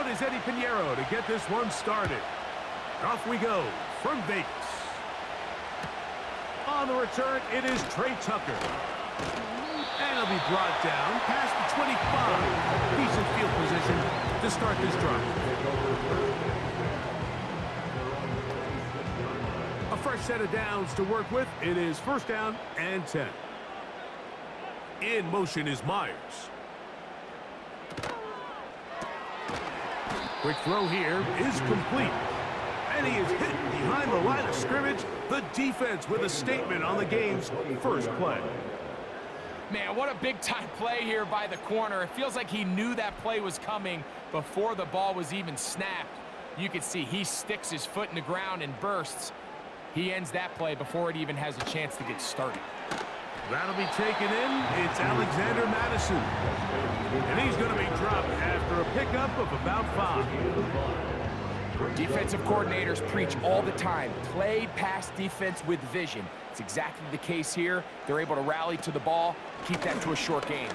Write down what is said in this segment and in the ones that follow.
is Eddie Pinheiro to get this one started. Off we go from Vegas. On the return, it is Trey Tucker. And he'll be brought down past the 25. Decent field position to start this drive. A fresh set of downs to work with. It is first down and 10. In motion is Myers. Quick throw here is complete. And he is hit behind the line of scrimmage. The defense with a statement on the game's first play. Man, what a big-time play here by the corner. It feels like he knew that play was coming before the ball was even snapped. You can see he sticks his foot in the ground and bursts. He ends that play before it even has a chance to get started. That'll be taken in. It's Alexander Madison. And he's going to be dropped after a pickup of about 5. Defensive coordinators preach all the time, play pass defense with vision. It's exactly the case here. They're able to rally to the ball, keep that to a short game.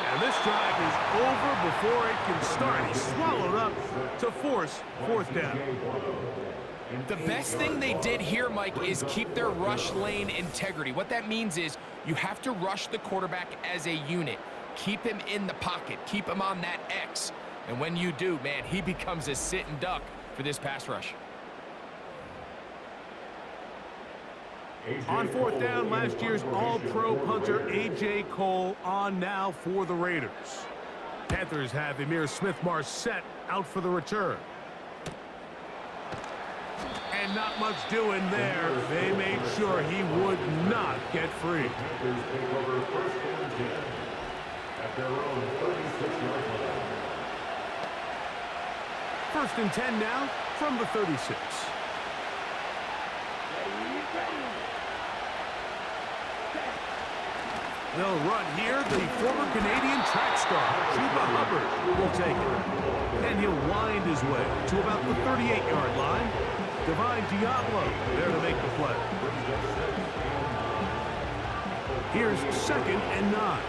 And this drive is over before it can start. He's swallowed up to force fourth down. The best thing they did here, Mike, is keep their rush lane integrity. What that means is you have to rush the quarterback as a unit. Keep him in the pocket. Keep him on that X. And when you do, man, he becomes a sitting duck for this pass rush. On fourth down, last year's all-pro punter A.J. Cole on now for the Raiders. Panthers have Emir Smith-Marset out for the return. And not much doing there. They made sure he would not get free. First and 10 now from the 36. They'll run here. The former Canadian track star, Chuba Hubbard, will take it. And he'll wind his way to about the 38-yard line. Divine Diablo there to make the play. Here's second and 9.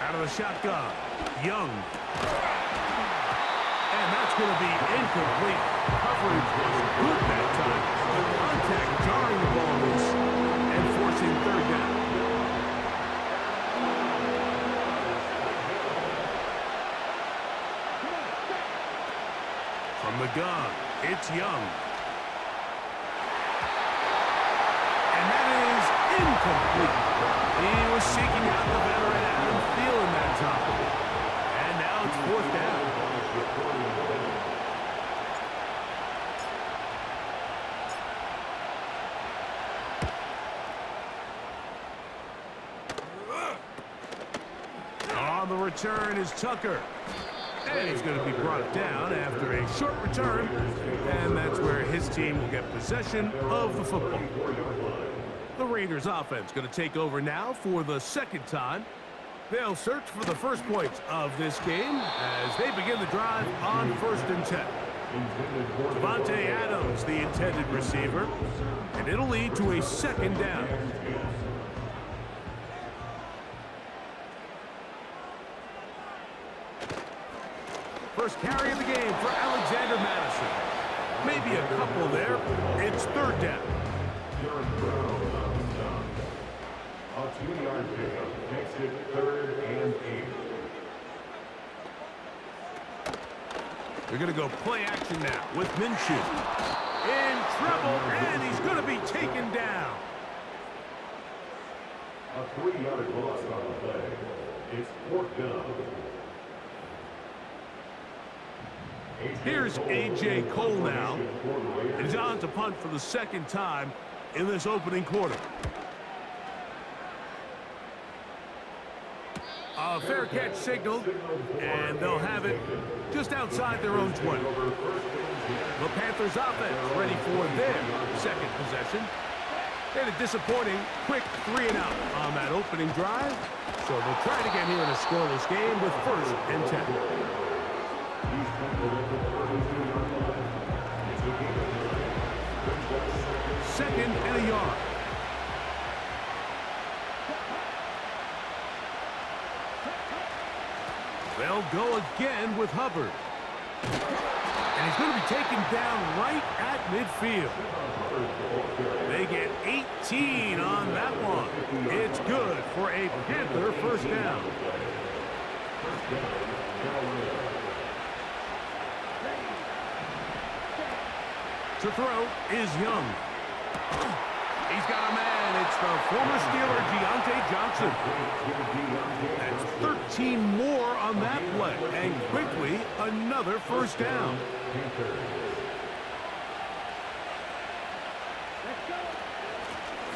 Out of the shotgun, Young. And that's going to be incomplete. Coverage was good that time. The contact jarring the ball loose and forcing third down. From the gun, it's Young. And that is incomplete. He was seeking out the veteran Adam Thielen that time. And now it's fourth down. On the return is Tucker. And he's going to be brought down after a short return. And that's where his team will get possession of the football. The Raiders offense going to take over now for the second time. They'll search for the first points of this game as they begin the drive on first and 10. Devontae Adams, the intended receiver. And it'll lead to a second down. First carry of the game for Alexander Madison. Maybe a couple there. It's third down. A 2-yard pickup makes it third and 8. They're going to go play action now with Minshew. In trouble, and he's going to be taken down. A 3-yard loss on the play. It's fourth down. Here's A.J. Cole now. He's on to punt for the second time in this opening quarter. A fair catch signaled, and they'll have it just outside their own 20. The Panthers offense ready for their second possession. They had a disappointing quick 3-and-out on that opening drive, so they'll try it again here in a scoreless game with first and 10. Second and a yard. They'll go again with Hubbard. And he's going to be taken down right at midfield. They get 18 on that one. It's good for a Panther first down. To throw is Young. He's got a man. It's the former Steeler, Deontay Johnson. That's 13 more on that play. And quickly, another first down.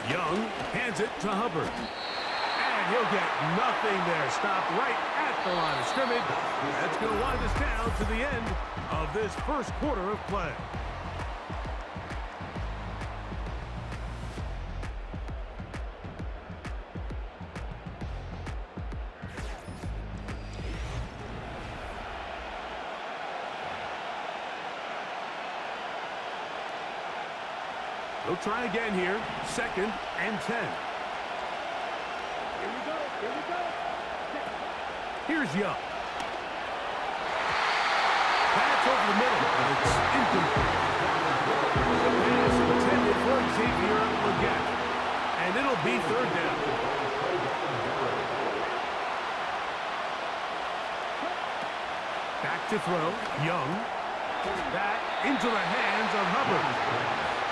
Young hands it to Hubbard. And he'll get nothing there. Stopped right at the line of scrimmage. That's going to wind us down to the end of this first quarter of play. They'll try again here. 2nd and 10. Here we go. Here we go. Here's Young. Pass over the middle, and it's incomplete. The pass intended for Xavier Legette. And it'll be 3rd down. Back to throw. Young. That into the hands of Hubbard.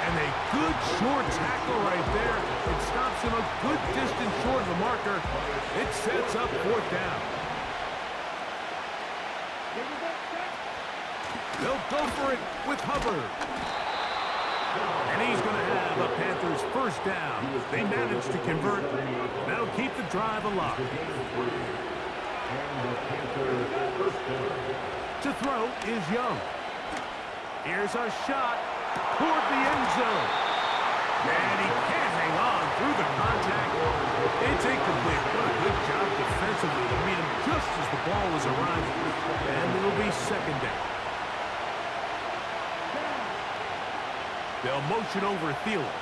And a good short tackle right there. It stops him a good distance short of the marker. It sets up 4th down. They'll go for it with Hubbard. And he's going to have a Panthers first down. They managed to convert. That'll keep the drive alive. To throw is Young. Here's a shot toward the end zone. And he can't hang on through the contact. It's incomplete. What a good job defensively to meet him just as the ball was arriving. And it'll be 2nd down. They'll motion over Thielen.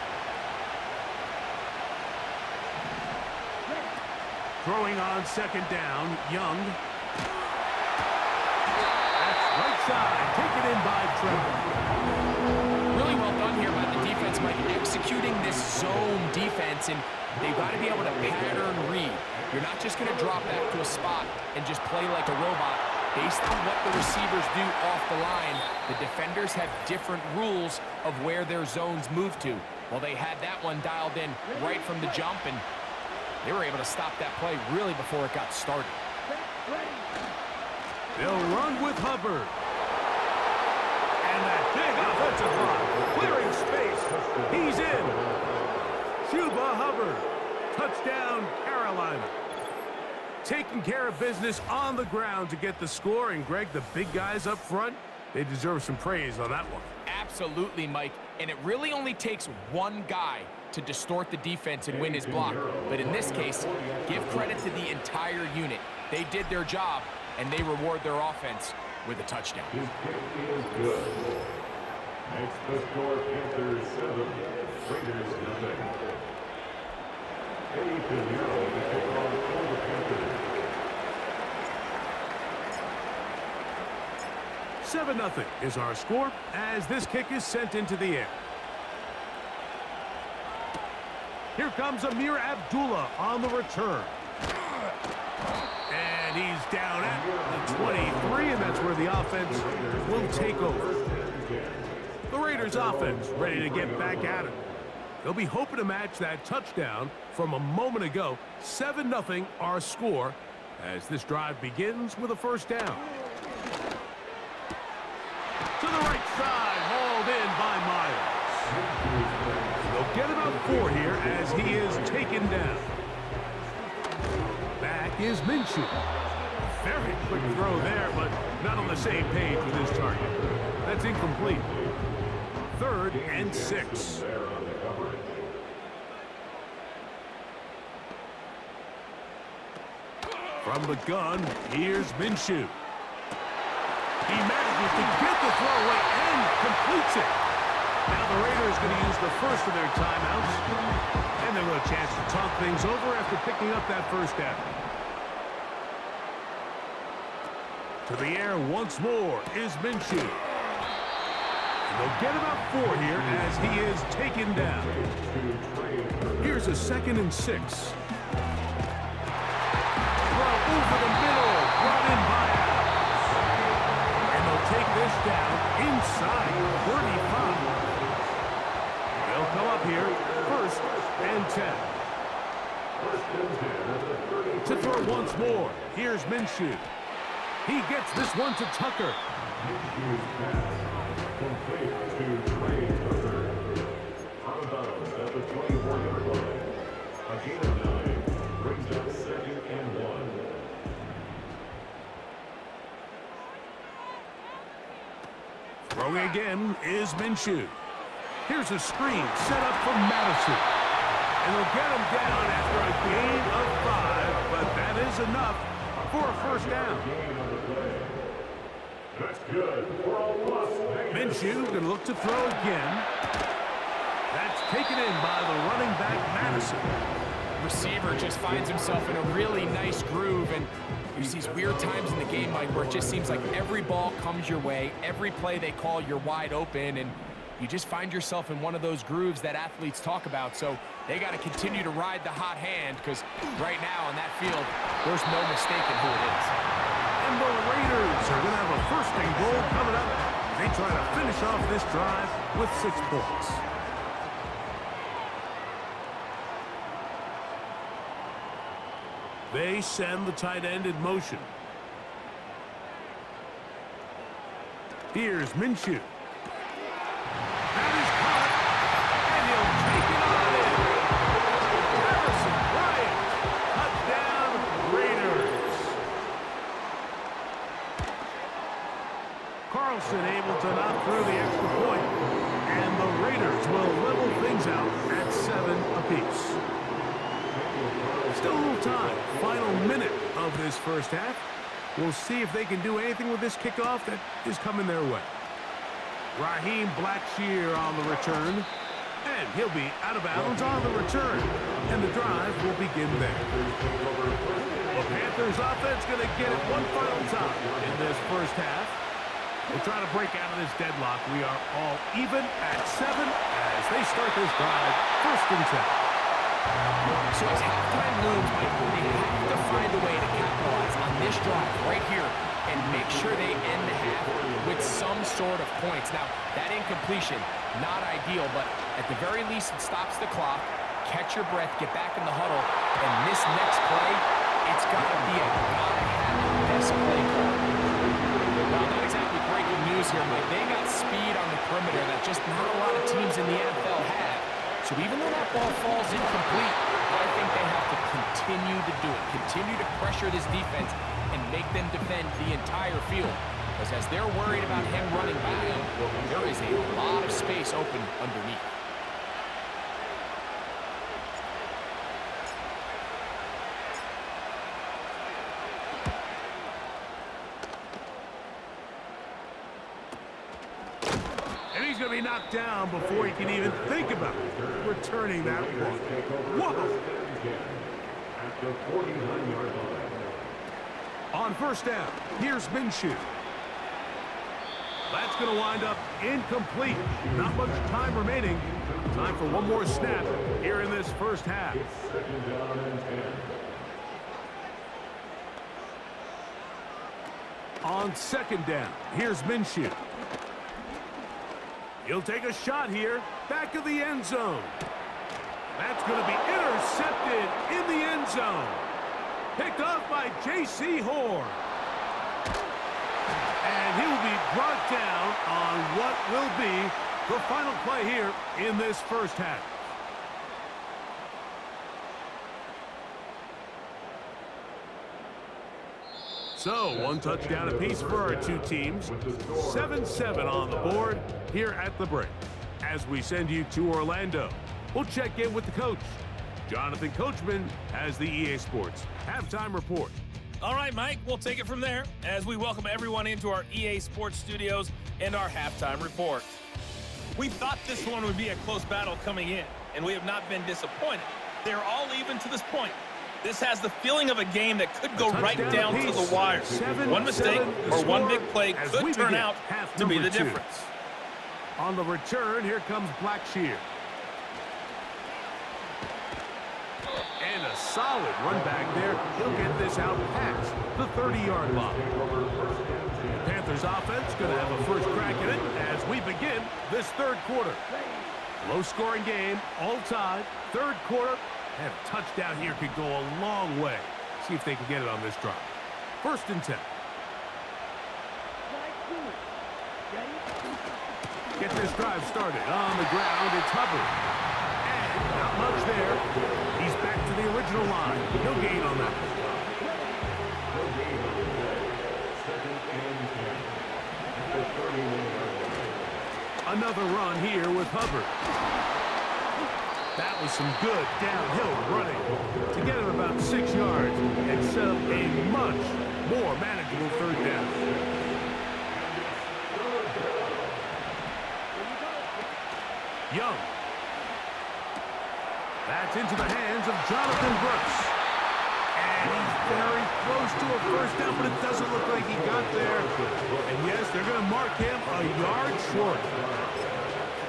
Throwing on 2nd down, Young. That's right side, taken in by Trevor. Really well done here by the defense, Mike, executing this zone defense, and they've got to be able to pattern read. You're not just going to drop back to a spot and just play like a robot. Based on what the receivers do off the line, the defenders have different rules of where their zones move to. Well, they had that one dialed in right from the jump, and they were able to stop that play really before it got started. They'll run with Hubbard. And that big offensive line, clearing space. He's in. Chuba Hubbard. Touchdown, Carolina. Taking care of business on the ground to get the score. And, Greg, the big guys up front, they deserve some praise on that one. Absolutely, Mike. And it really only takes one guy to distort the defense and win his block. But in this case, give credit to the entire unit. They did their job, and they reward their offense with a touchdown. His kick is good. Makes the score Panthers 7, Raiders 0. Eddie Pinheiro to kick off for the Panthers. 7-0 is our score as this kick is sent into the air. Here comes Amir Abdullah on the return. And he's down at the 23, and that's where the offense will take over. The Raiders offense ready to get back at it. They'll be hoping to match that touchdown from a moment ago. 7-0 our score as this drive begins with a first down. To the right side, hauled in by Myers. They'll get about 4 here as he is taken down. Back is Minshew. Very quick throw there, but not on the same page with his target. That's incomplete. 3rd and 6. From the gun, here's Minshew. He manages to get the throw away and completes it. Now the Raiders going to use the first of their timeouts. And they'll have a chance to talk things over after picking up that first down. To the air once more is Minshew. And they'll get about 4 here as he is taken down. Here's a 2nd and 6. Throw over the middle, brought in by Adams. And they'll take this down inside 35. They'll come up here, 1st and 10. To throw once more, here's Minshew. He gets this one to Tucker. Minshew's pass complete to Trey Tucker. Out of bounds at the 24-yard line. A gain of 9 brings up 2nd and 1. Throwing again is Minshew. Here's a screen set up for Madison. And they'll get him down after a gain of 5, but that is enough for a 1st down. That's good for a loss. Minshew going to look to throw again. That's taken in by the running back, Madison. Receiver just finds himself in a really nice groove, and there's these weird times in the game, Mike, where it just seems like every ball comes your way, every play they call, you're wide open, and you just find yourself in one of those grooves that athletes talk about. So they got to continue to ride the hot hand, because right now on that field, there's no mistaking who it is. And the Raiders are going to have a 1st and goal coming up. They try to finish off this drive with 6 points. They send the tight end in motion. Here's Minshew. That is caught, and he'll take it on in. Harrison Bryant, touchdown Raiders. Carlson able to knock through the extra point, and the Raiders will level things out at 7 apiece. Still a little time. Final minute of this 1st half. We'll see if they can do anything with this kickoff that is coming their way. Raheem Blackshear on the return. And he'll be out of bounds on the return. And the drive will begin there. The Panthers offense going to get it one final time in this 1st half. We'll try to break out of this deadlock. We are all even at 7 as they start this drive 1st and 10. So as halftime looms, Mike, they have to find a way to capitalize on this drive right here and make sure they end the half with some sort of points. Now, that incompletion, not ideal, but at the very least, it stops the clock. Catch your breath, get back in the huddle, and this next play, it's got to be a gotta-have-this play call. Well, not exactly breaking news here, Mike. They got speed on the perimeter that just not a lot of teams in the NFL have. So even though that ball falls incomplete, I think they have to continue to do it. Continue to pressure this defense and make them defend the entire field. Because as they're worried about him running by him, there is a lot of space open underneath. Going to be knocked down before he can even think about returning that one. Whoa! At the 49-yard line. On 1st down, here's Minshew. That's going to wind up incomplete. Not much time remaining. Time for one more snap here in this 1st half. It's 2nd down and 10. On 2nd down, here's Minshew. He'll take a shot here, back of the end zone. That's going to be intercepted in the end zone. Picked off by J.C. Horn. And he will be brought down on what will be the final play here in this 1st half. So, one touchdown apiece for our 2 teams. 7-7 on the board here at the break. As we send you to Orlando, we'll check in with the coach. Jonathan Coachman has the EA Sports Halftime Report. All right, Mike, we'll take it from there as we welcome everyone into our EA Sports studios and our Halftime Report. We thought this one would be a close battle coming in, and we have not been disappointed. They're all even to this point. This has the feeling of a game that could go right down to the wire. 7-7 One mistake the or one score big play as could we turn begin out half to be number the 2. difference. On the return, here comes Blackshear. And a solid run back there. He'll get this out past the 30-yard line. The Panthers offense going to have a first crack at it as we begin this third quarter. Low-scoring game, all tied, third quarter, and a touchdown here could go a long way. See if they can get it on this drive. 1st and 10. Get this drive started. On the ground, it's Hubbard. And not much there. He's back to the original line. No gain on that. Another run here with Hubbard. That was some good downhill running to get him about 6 yards and set up a much more manageable third down. Young. That's into the hands of Jonathan Brooks. And he's very close to a first down, but it doesn't look like he got there. And yes, they're going to mark him a yard short.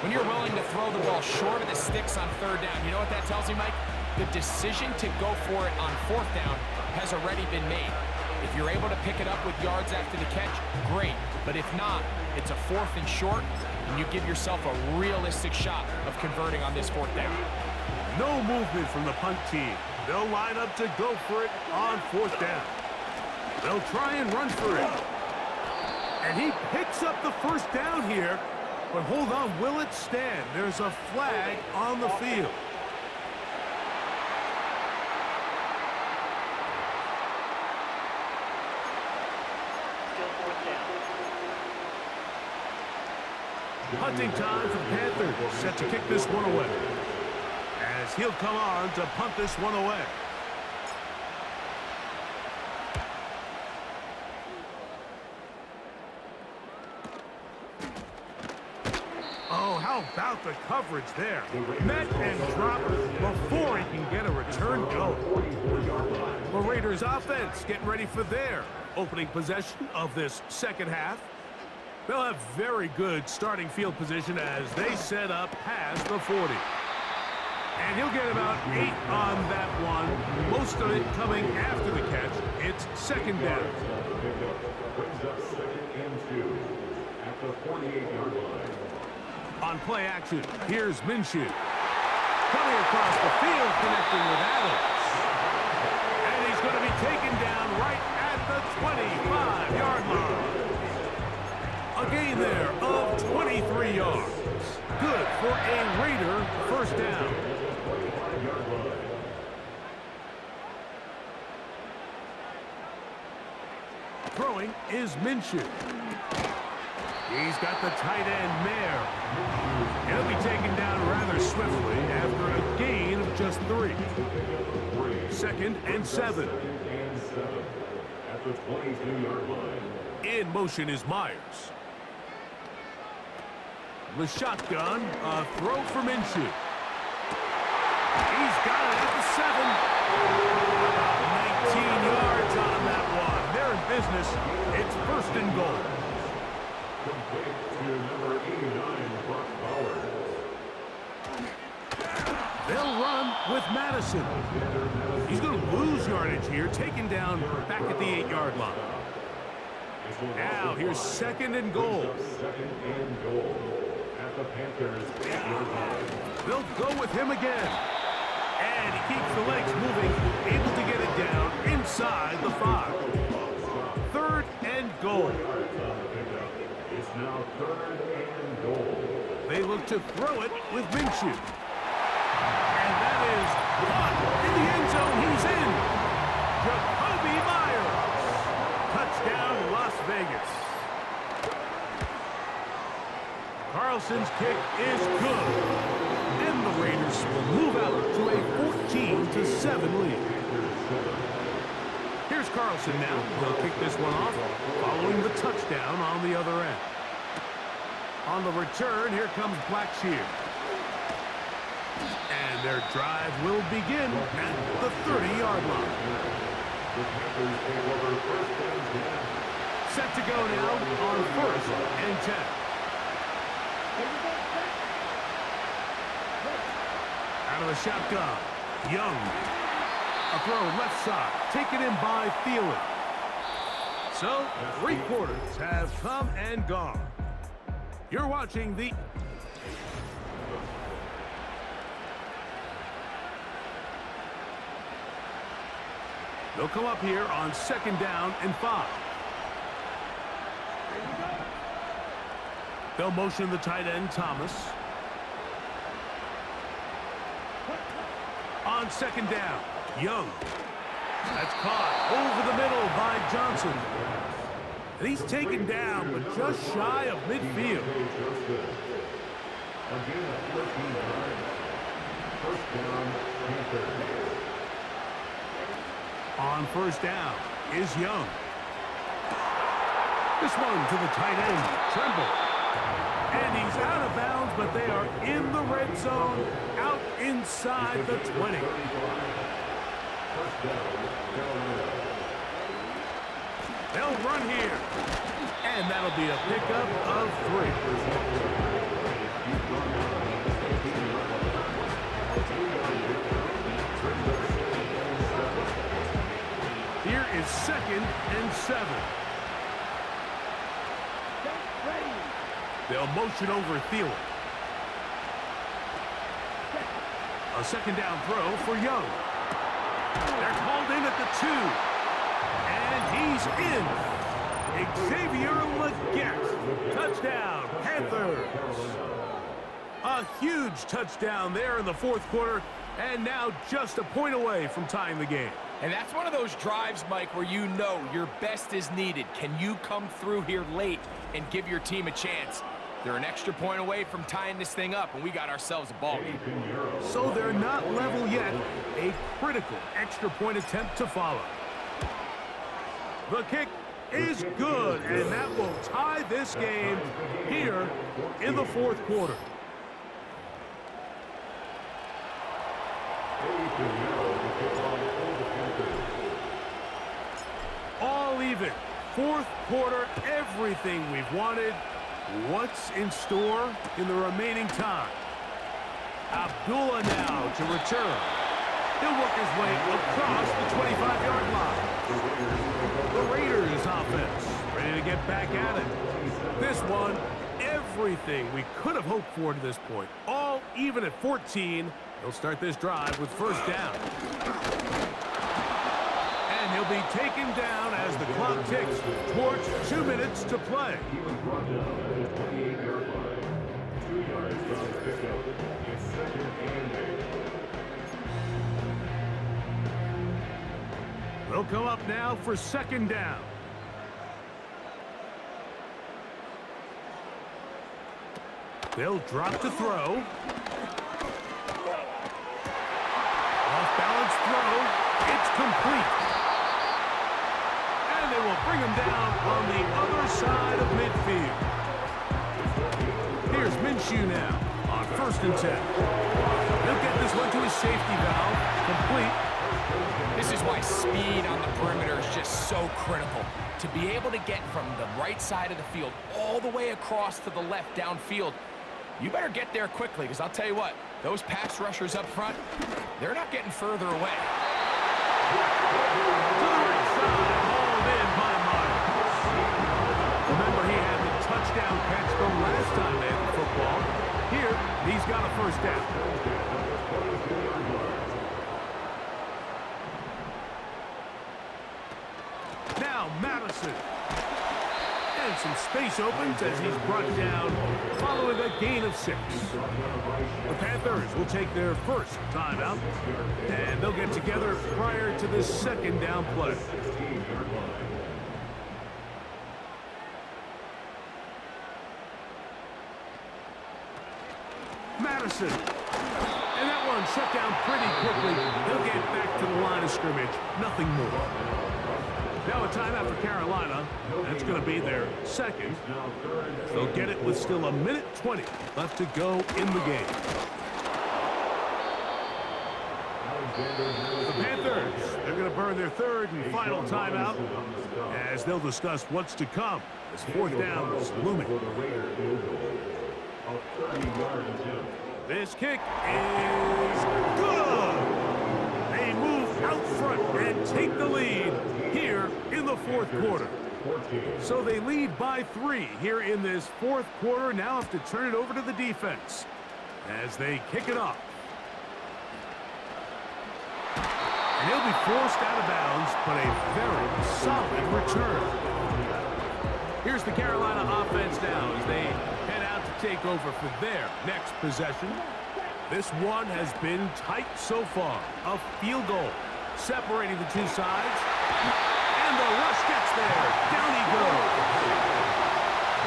When you're willing to throw the ball short of the sticks on third down, you know what that tells you, Mike? The decision to go for it on 4th down has already been made. If you're able to pick it up with yards after the catch, great. But if not, it's a 4th and short, and you give yourself a realistic shot of converting on this 4th down. No movement from the punt team. They'll line up to go for it on 4th down. They'll try and run for it. And he picks up the first down here. But hold on, will it stand? There's a flag on the field. Punting time for the Panthers, set to kick this one away. As he'll come on to punt this one away. Oh, how about the coverage there? Met and dropped before he can get a return go. The Raiders offense getting ready for their opening possession of this second half. They'll have very good starting field position as they set up past the 40. And he'll get about 8 on that one. Most of it coming after the catch. It's 2nd down. Brings up 2nd and 2 at the 48-yard line. On play action, here's Minshew. Coming across the field, connecting with Adams. And he's going to be taken down right at the 25-yard line. A gain there of 23 yards. Good for a Raider first down. Throwing is Minshew. He's got the tight end Mayer. He'll be taken down rather swiftly after a gain of just 3. 2nd and 7. At the 22-yard line. In motion is Myers. The shotgun, a throw for Minshew. He's got it at the 7. 19 yards on that one. They're in business. It's 1st and goal. Complete to number 89, Brock Bowers. They'll run with Madison. He's going to lose yardage here, taken down back at the 8-yard line. Now, here's 2nd and goal. 2nd and goal at the Panthers 8-yard line. They'll go with him again. And he keeps the legs moving, able to get it down inside the 5. 3rd and goal. It's now 3rd and goal. They look to throw it with Minshew. And that is caught in the end zone. He's in. Jacoby Myers. Touchdown, Las Vegas. Carlson's kick is good. And the Raiders will move out to a 14-7 lead. Here's Carlson now. He'll kick this one off following the touchdown on the other end. On the return, here comes Blackshear. And their drive will begin at the 30-yard line. Set to go now on 1st and 10. Out of the shotgun, Young. A throw left side, taken in by Thielen. So, 3 quarters have come and gone. You're watching the... They'll come up here on 2nd down and 5. They'll motion the tight end, Thomas. On 2nd down, Young. That's caught over the middle by Johnson. And he's taken down, but just shy of midfield. On 1st down is Young. This one to the tight end, Tremble. And he's out of bounds, but they are in the red zone, out inside the 20. They'll run here. And that'll be a pickup of 3. Here is 2nd and 7. They'll motion over Thielen. A 2nd down throw for Young. They're called in at the 2. And he's in. Xavier Legette. Touchdown, Panthers. A huge touchdown there in the 4th quarter. And now just a point away from tying the game. And that's one of those drives, Mike, where you know your best is needed. Can you come through here late and give your team a chance? They're an extra point away from tying this thing up, and we got ourselves a ball game. So they're not level yet. A critical extra point attempt to follow. The kick is good, and that will tie this game here in the 4th quarter. All even. 4th quarter, everything we've wanted. What's in store in the remaining time? Abdullah now to return. He'll work his way across the 25-yard line. The Raiders offense ready to get back at it. This one, everything we could have hoped for to this point. All even at 14. He'll start this drive with 1st down. And he'll be taken down as the clock ticks towards 2 minutes to play. He was brought down at the 28-yard line. 2 yards from the pickup. It's 2nd and 8. They'll come up now for 2nd down. They'll drop to throw. Off-balance throw. It's complete. And they will bring him down on the other side of midfield. Here's Minshew now on 1st and 10. He'll get this one to his safety valve. Complete. This is why speed on the perimeter is just so critical. To be able to get from the right side of the field all the way across to the left downfield, you better get there quickly, because I'll tell you what, those pass rushers up front, they're not getting further away. To the right side, hauled in by Myers. Remember, he had the touchdown catch the last time they had the football. Here, he's got a 1st down. Now Madison. And some space opens as he's brought down following a gain of 6. The Panthers will take their 1st timeout, and they'll get together prior to this 2nd down play. Madison. And that one shut down pretty quickly. He'll get back to the line of scrimmage. Nothing more. Now a timeout for Carolina. That's going to be their 2nd. They'll get it with still 1:20 left to go in the game. The Panthers, they're going to burn their third and final timeout as they'll discuss what's to come as fourth down is looming. This kick is good. They move out front and take the lead here in the fourth quarter. So they lead by 3 here in this fourth quarter. Now have to turn it over to the defense as they kick it off. And he'll be forced out of bounds, but a very solid return. Here's the Carolina offense now as they head out to take over for their next possession. This one has been tight so far. A field goal separating the two sides. And the rush gets there. Down he goes.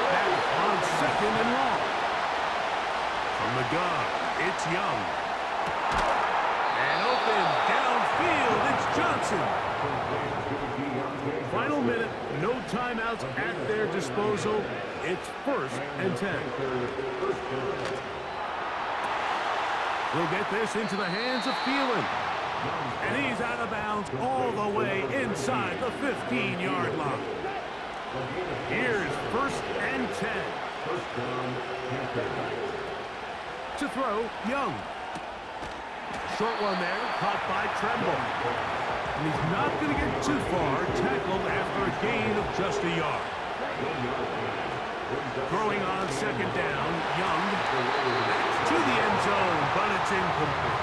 That's on second and long. From the gun, it's Young. And open downfield, it's Johnson. Final minute, no timeouts at their disposal. It's 1st and 10. We'll get this into the hands of Thielen. And he's out of bounds all the way inside the 15-yard line. Here's 1st and 10. To throw, Young. Short one there, caught by Tremble. And he's not going to get too far, tackled after a gain of just a yard. Throwing on 2nd down, Young. That's to the end zone, but it's incomplete.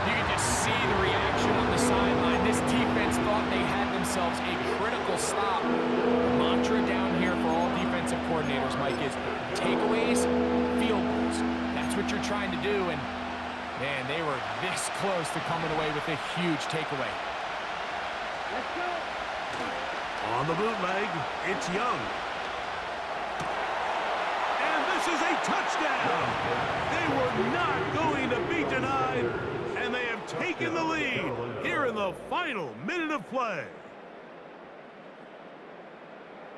You can just see the reaction on the sideline. This defense thought they had themselves a critical stop. The mantra down here for all defensive coordinators, Mike, is takeaways, field goals. That's what you're trying to do, and man, they were this close to coming away with a huge takeaway. On the bootleg, it's Young. And this is a touchdown. They were not going to be denied, and they have taken the lead here in the final minute of play.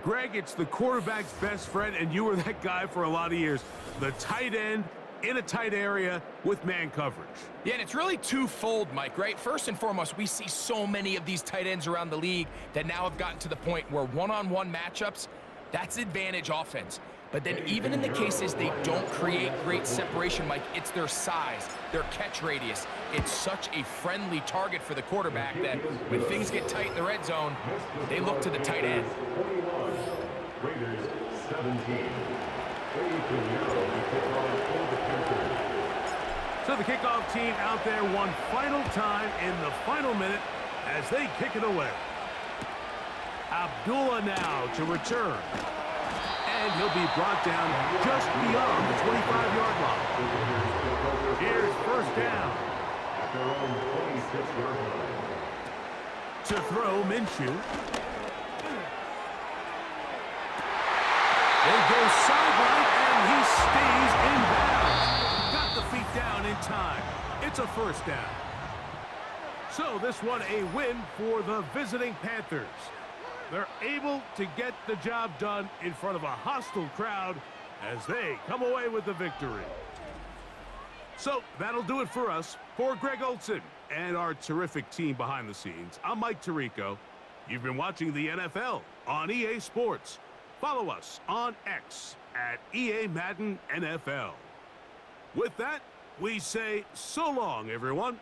Greg, it's the quarterback's best friend, and you were that guy for a lot of years. The tight end in a tight area with man coverage. Yeah, and it's really twofold, Mike, right? First and foremost, we see so many of these tight ends around the league that now have gotten to the point where one-on-one matchups, that's advantage offense. But then even in the cases they don't create great separation, Mike, it's their size, their catch radius. It's such a friendly target for the quarterback that when things get tight in the red zone, they look to the tight end. Raiders 17. So the kickoff team out there one final time in the final minute as they kick it away. Abdullah now to return. And he'll be brought down just beyond the 25-yard line. Here's 1st down. At their own 26-yard line. To throw, Minshew. They go sideline, and he stays in bounds. Got the feet down in time. It's a 1st down. So this one a win for the visiting Panthers. They're able to get the job done in front of a hostile crowd as they come away with the victory. So that'll do it for us. For Greg Olson and our terrific team behind the scenes, I'm Mike Tirico. You've been watching the NFL on EA Sports. Follow us on X at EA Madden NFL. With that, we say so long, everyone.